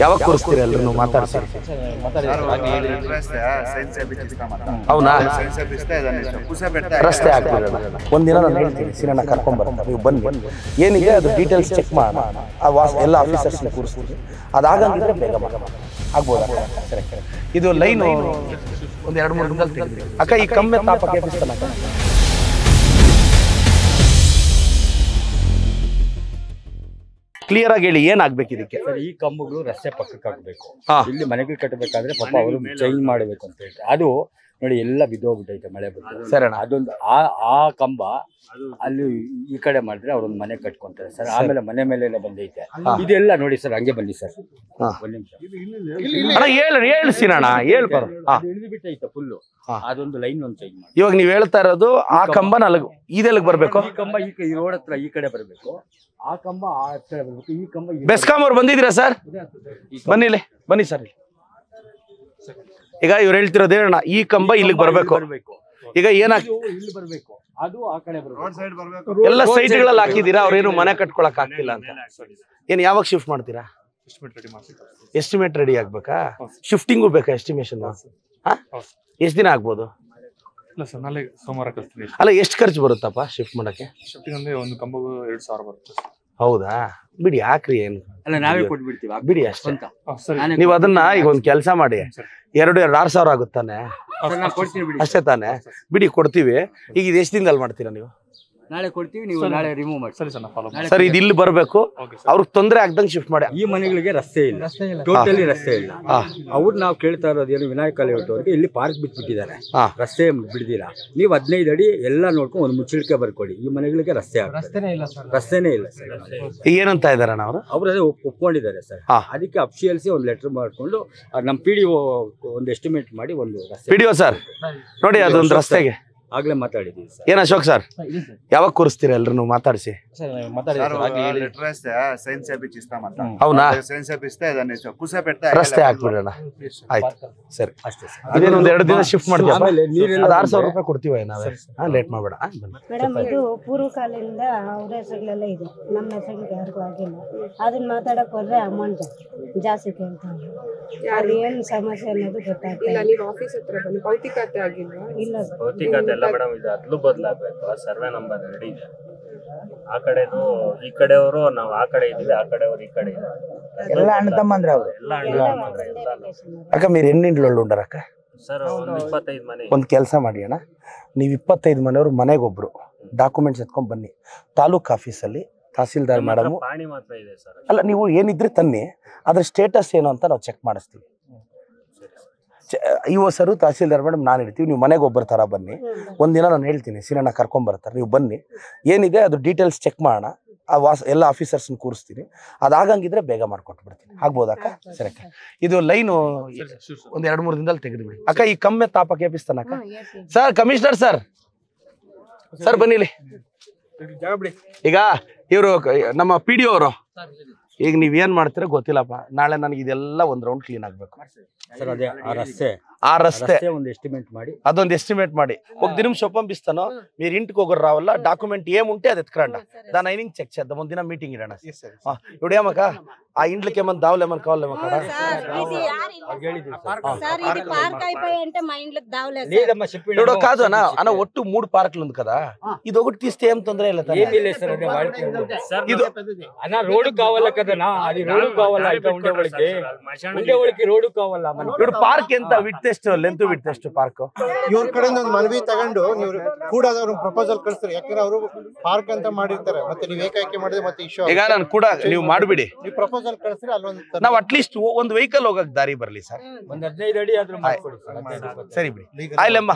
ಯಾವಾಗ ಕೂರಿಸ್ತೀರಾ ಎಲ್ಲರೂ ಮಾತಾಡ್ಸಿ అవునా ರಸ್ತೆ ಆಗ್ತಿರಲ್ಲ ಒಂದಿನ ನಾನು ಹೇಳ್ತೀನಿ ಸಿನಣ್ಣ ಕರ್ಕೊಂಡ್ಬರ್ತಾರೆ ನೀವು ಬನ್ನಿ ಏನಿದೆ ಅದು ಡೀಟೇಲ್ಸ್ ಚೆಕ್ ಮಾಡೋಣ ಎಲ್ಲ ಆಫೀಸರ್ಸ್ನ ಕೂರಿಸ್ತೀವಿ ಅದಾಗಂಗಿದ್ರೆ ಬೇಗ ಆಗ್ಬೋದಾ ಸರಿ ಇದು ಲೈನು ಒಂದು 2-3 ದಿನದಲ್ಲಿ ತೆಗೆದ್ವಿ ಅಕ್ಕ ಈ ಕಮ್ಮಿ ತಾಪ ಕೇಳಿಸ್ತಾನ ಕ್ಲಿಯರ್ ಆಗಿ ಹೇಳಿ ಏನಾಗಬೇಕು ಇದಕ್ಕೆ ಈ ಕಂಬಗಳು ರಸ್ತೆ ಪಕ್ಕಕ್ಕೆ ಹಾಕಬೇಕು ಇಲ್ಲಿ ಮನೆಗಳು ಕಟ್ಟಬೇಕಾದ್ರೆ ಪಾಪ ಅವರು ಚೇಂಜ್ ಮಾಡಬೇಕು ಅಂತ ಹೇಳ್ತಾರೆ ಅದು ನೋಡಿ ಎಲ್ಲ ಬಿದ್ದೋಗ್ಬಿಟ್ಟೈತೆ ಮಳೆ ಬಂದು ಸರ್ ಅದೊಂದು ಆ ಕಂಬ ಅಲ್ಲಿ ಈ ಕಡೆ ಮಾಡಿದ್ರೆ ಅವ್ರೊಂದು ಮನೆ ಕಟ್ಕೊಂತಾರೆ ಸರ್ ಆಮೇಲೆ ಮನೆ ಮೇಲೆಲ್ಲ ಬಂದೈತೆ ಇದೆಲ್ಲ ನೋಡಿ ಸರ್ ಹಂಗೆ ಬನ್ನಿ ಸರ್ ಒಂದ್ ನಿಮಿಷ ಹೇಳ್ಸಿನಣ್ಣ ಬಿಟ್ಟೈತೆ ಫುಲ್ಲು ಅದೊಂದು ಲೈನ್ ಒಂದು ಚೇಂಜ್ ಮಾಡಿ ಇವಾಗ ನೀವ್ ಹೇಳ್ತಾ ಇರೋದು ಆ ಕಂಬ ಇದೆಲ್ಲಿಗೆ ಬರ್ಬೇಕು ಈ ಕಂಬ ಈ ರೋಡ್ ಹತ್ರ ಈ ಕಡೆ ಬರಬೇಕು ಆ ಕಂಬ ಆ ಕಡೆ ಬರ್ಬೇಕು ಈ ಕಂಬ ಬೆಸ್ಕಾಂ ಅವ್ರು ಬಂದಿದ್ದೀರಾ ಸರ್ ಬನ್ನಿ ಸರ್ ಈಗ ಇವ್ರು ಹೇಳ್ತಿರೋದು ಹೇಳೋಣ ಈ ಕಂಬ ಇಲ್ಲಿಗೆ ಬರ್ಬೇಕು ಈಗ ಇಲ್ಲಿ ಬರ್ಬೇಕು ಅದು ಆ ಕಡೆ ಬರ್ಬೇಕು ಎಲ್ಲ ಸೈಟ್ಗಳಲ್ಲಿ ಹಾಕಿದೀರಾ ಅವ್ರೇನು ಮನೆ ಕಟ್ಕೊಳಕ್ ಆಗ್ತಿಲ್ಲ ಅಂತ ಏನ್ ಯಾವಾಗ ಶಿಫ್ಟ್ ಮಾಡ್ತೀರಾ ಎಸ್ಟಿಮೇಟ್ ರೆಡಿ ಆಗ್ಬೇಕಾ ಶಿಫ್ಟಿಂಗು ಬೇಕಾ ಎಸ್ಟಿಮೇಷನ್ ಎಷ್ಟ್ ದಿನ ಆಗ್ಬೋದು ಅಲ್ಲ ಎಷ್ಟು ಖರ್ಚು ಬರುತ್ತಪ್ಪ ಶಿಫ್ಟ್ ಮಾಡಕ್ಕೆ ಒಂದು ಕಂಬ 2,000 ಬರುತ್ತೆ ಹೌದಾ ಬಿಡಿ ಹಾಕ್ರಿ ಏನು ಅಲ್ಲ ನಾವೇ ಕೊಟ್ಬಿಡ್ತೀವಿ ಬಿಡಿ ಅಷ್ಟೇ ನೀವು ಅದನ್ನ ಈಗ ಒಂದ್ ಕೆಲಸ ಮಾಡಿ 6,000 ಆಗುತ್ತಾನೆ ಅಷ್ಟೇ ತಾನೆ ಬಿಡಿ ಕೊಡ್ತೀವಿ ಈಗ ಇದು ಎಷ್ಟು ದಿನದಲ್ಲಿ ಮಾಡ್ತೀರಾ ನೀವು ನಾಳೆ ಕೊಡ್ತೀವಿ ನೀವು ನಾಳೆ ರಿಮೂವ್ ಮಾಡಿ ಸರ್ ಇದು ಇಲ್ಲಿ ಬರ್ಬೇಕು ಅವ್ರಿಗೆ ತೊಂದರೆ ಆಗ್ದಂಗೆ ಶಿಫ್ಟ್ ಮಾಡಿ ಈ ಮನೆಗಳಿಗೆ ರಸ್ತೆ ಇಲ್ಲ ಟೋಟಲಿ ರಸ್ತೆ ಇಲ್ಲ ಅವ್ರು ನಾವು ಕೇಳ್ತಾ ಇರೋದು ಏನು ವಿನಾಯಕ ಲೇಔಟ್ವರೆಗೆ ಇಲ್ಲಿ ಪಾರ್ಕ್ ಬಿಟ್ಬಿಟ್ಟಿದ್ದಾರೆ ರಸ್ತೆ ಬಿಡ್ದಿರಾ ನೀವು 15 ಅಡಿ ಎಲ್ಲ ನೋಡ್ಕೊಂಡು ಒಂದು ಮುಚ್ಚಳಿಕೆ ಬರ್ಕೊಡಿ ಈ ಮನೆಗಳಿಗೆ ರಸ್ತೆನೇ ಇಲ್ಲ ಸರ್ ಏನಂತ ಇದಾರಣ್ಣ ಅವ್ರು ಅದೇ ಒಪ್ಕೊಂಡಿದ್ದಾರೆ ಸರ್ ಅದಕ್ಕೆ ಅಫಿಷಿಯಲ್ಸಿ ಒಂದು ಲೆಟರ್ ಮಾಡ್ಕೊಂಡು ನಮ್ಮ PDO ಒಂದು ಎಸ್ಟಿಮೇಟ್ ಮಾಡಿ ಒಂದು ರಸ್ತೆ PDO ಸರ್ ನೋಡಿ ಅದೊಂದು ರಸ್ತೆಗೆ ಆಗ್ಲೇ ಮಾತಾಡಿದೀವಿ ಸರ್ ಏನ್ ಅಶೋಕ್ ಸರ್ ಯಾವಾಗ ಕೂರಿಸ್ತೀರಾ ಎಲ್ರು మాట్లాడిసి అవునా ರಸ್ತೆ ಹಾಕ್ಬಿಡೋಣ ಆಯ್ತು ಸರಿ ಅಷ್ಟೇ ಇದೇನೊಂದು 2 ದಿನ ಶಿಫ್ಟ್ ಮಾಡ್ತೀವಿ ಆಮೇಲೆ 6,000 ರೂಪಾಯಿ ಕೊಡ್ತೀವಿ ನಾವೇ ಲೇಟ್ ಮಾಡಬೇಡ ಮೇಡಮ್ ಇದು ಪೂರ್ವ ಕಾಲದಿಂದ ಅವ್ರ ಹೆಸರುಗಳೆಲ್ಲ ಇದೆ ನಮ್ಮ ಹೆಸರಿಗೆ ಯಾರಿಗೂ ಆಗಿಲ್ಲ ಅದನ್ನ ಮಾತಾಡಕ್ ಹೋದ್ರೆ ಅಮೌಂಟ್ ಜಾಸ್ತಿ ಕೇಳ್ತಾರೆ ಯಾರು ಏನು ಸಮಸ್ಯೆ ಅನ್ನೋದು ಗೊತ್ತಾಗ್ತಿಲ್ಲ ನೀವು ಆಫೀಸ್ ಹತ್ರ ಬನ್ನಿ ಭೌತಿಕತೆ ಆಗಿಲ್ವಾ ಇಲ್ಲ ಭೌತಿಕತೆ ಎಲ್ಲ ಮೇಡಮ್ ಇದು ಅದ್ಲು ಬದಲಾಗಬೇಕು ಸರ್ವೆ ನಂಬರ್ 2 ಇದೆ ಆ ಕಡೆದು ಈ ಕಡೆಯವರು ನಾವು ಆ ಕಡೆ ಇದೀವಿ ಆ ಕಡೆಯವರು ಈ ಕಡೆ ಇದ್ದಾರೆ ಎಲ್ಲ ಅಣ್ಣ ತಮ್ಮಂದ್ರೆ ಅವರು ಎಲ್ಲ ಅಣ್ಣ ತಮ್ಮಂದ್ರೆ ಅಕ್ಕ మీరు ఎన్ని ఇండ్లు ఉండరక్క ಸರ್ ಒಂದು 25 ಮನೆ ಒಂದು ಕೆಲಸ ಮಾಡಿ ಅಣ್ಣ ನೀವು 25 ಮನೆಯವರು ಮನೆಗೊಬ್ರು ಡಾಕ್ಯುಮೆಂಟ್ಸ್ ಎತ್ಕೊಂಡ್ ಬನ್ನಿ ತಾಲೂಕ್ ಆಫೀಸಲ್ಲಿ ತಹಸೀಲ್ದಾರ್ ಮೇಡಮ್ ಪಾಣಿ ಮಾತ್ರ ಇದೆ ಸರ್ ಅಲ್ಲ ನೀವು ಏನಿದ್ರೆ ತನ್ನಿ ಅದ್ರ ಸ್ಟೇಟಸ್ ಏನು ಅಂತ ನಾವು ಚೆಕ್ ಮಾಡಿಸ್ತೀವಿ ಇವ ಸರು ತಹಸೀಲ್ದಾರ್ ಮೇಡಮ್ ನಾನು ಇರ್ತೀವಿ ನೀವು ಮನೆಗೆ ಒಬ್ಬರ ಥರ ಬನ್ನಿ ಒಂದಿನ ನಾನು ಹೇಳ್ತೀನಿ ಸಿನಣ್ಣ ಕರ್ಕೊಂಬರ್ತಾರೆ ನೀವು ಬನ್ನಿ ಏನಿದೆ ಅದು ಡೀಟೇಲ್ಸ್ ಚೆಕ್ ಮಾಡೋಣ ಎಲ್ಲ ಆಫೀಸರ್ಸ್ನ ಕೂರಿಸ್ತೀನಿ ಅದಾಗಂಗಿದ್ರೆ ಬೇಗ ಮಾಡ್ಕೊಟ್ಬಿಡ್ತೀನಿ ಆಗ್ಬೋದಕ್ಕ ಸರಿ ಅಕ್ಕ ಇದು ಲೈನು ಒಂದು 2-3 ದಿನದಲ್ಲಿ ತೆಗೆದುಬಿಡಿ ಅಕ್ಕ ಈ ಕಮ್ಮಿ ತಾಪ ಕೇಪಿಸ್ತಾನಕ್ಕ ಸರ್ ಕಮಿಷನರ್ ಸರ್ ಬನ್ನಿ ಇಲ್ಲಿ ಈಗ ಇವರು ನಮ್ಮ PDO ಅವರು ಈಗ ನೀವೇನ್ ಮಾಡ್ತೀರಾ ಗೊತ್ತಿಲ್ಲಪ್ಪ ನಾಳೆ ನನಗೆ ಇದೆಲ್ಲ ಒಂದು ರೌಂಡ್ ಕ್ಲೀನ್ ಆಗ್ಬೇಕು ಸರ್ అదే ఆ రస్తే ಒಂದು ఎస్టిమేట్ ಮಾಡಿ అదొంది ఎస్టిమేట్ ಮಾಡಿ ఒక నిమిషం పంపిస్తాను మీరు ఇంటికి ఒకరు రావాలా డాక్యుమెంట్ ఏముంటే అది ఎత్తుకురండి దాని అయినింగ్ చెక్ చేద్దాం ఒక దిన మీటింగ్ ఇడనా ఇప్పుడు ఏమక్క ఆ ఇంట్లోకి ఏమన్నా దావులేమని కావాలేమో కదా ఇప్పుడు కాదు అన్న ఒట్టు 3 పార్కులు ఉంది కదా ఇది ఒకటి తీస్తే ఏం తొందర అన్న రోడ్డు కావాలా కదనా అది రోడ్డు కావాలా ఇక్కడ ఉండేవాళ్ళకి రోడ్డు కావాలా ఇప్పుడు పార్క్ ఎంత విడ్త్ ಎಷ್ಟು ಲೆಂತ್ ವಿಡ್ತ್ ಎಷ್ಟು ಪಾರ್ಕ್ ಇವ್ರ ಕಡೆಯಿಂದ ಒಂದು ಮನವಿ ತಗೊಂಡು ನೀವು ಕೂಡ ಅವ್ರ ಪ್ರಪೋಸಲ್ ಕಳಿಸ್ತಾರೆ ಯಾಕಂದ್ರೆ ಅವರು ಪಾರ್ಕ್ ಅಂತ ಮಾಡಿರ್ತಾರೆ ಮತ್ತೆ ನೀವು ಏಕಾಏಕಿ ಮಾಡಿದ್ರೆ ಮತ್ತೆ ಇಶ್ಯೂ ಈಗ ನಾನು ಕೂಡ ನೀವು ಮಾಡ್ಬಿಡಿ ನೀವು ಪ್ರಪೋಸಲ್ ಕಳಿಸ್ತಾರೆ ಅಲ್ಲೊಂದು ನಾವು ಅಟ್ಲೀಸ್ಟ್ ಒಂದು ವೆಹಿಕಲ್ ಹೋಗಕ್ ದಾರಿ ಬರ್ಲಿ ಸರ್ ಒಂದು 15 ಅಡಿ ಆದ್ರೂ ಮಾಡ್ಕೊಡಿ ಸರಿ ಬಿಡಿ ಆಯ್ಲಮ್ಮ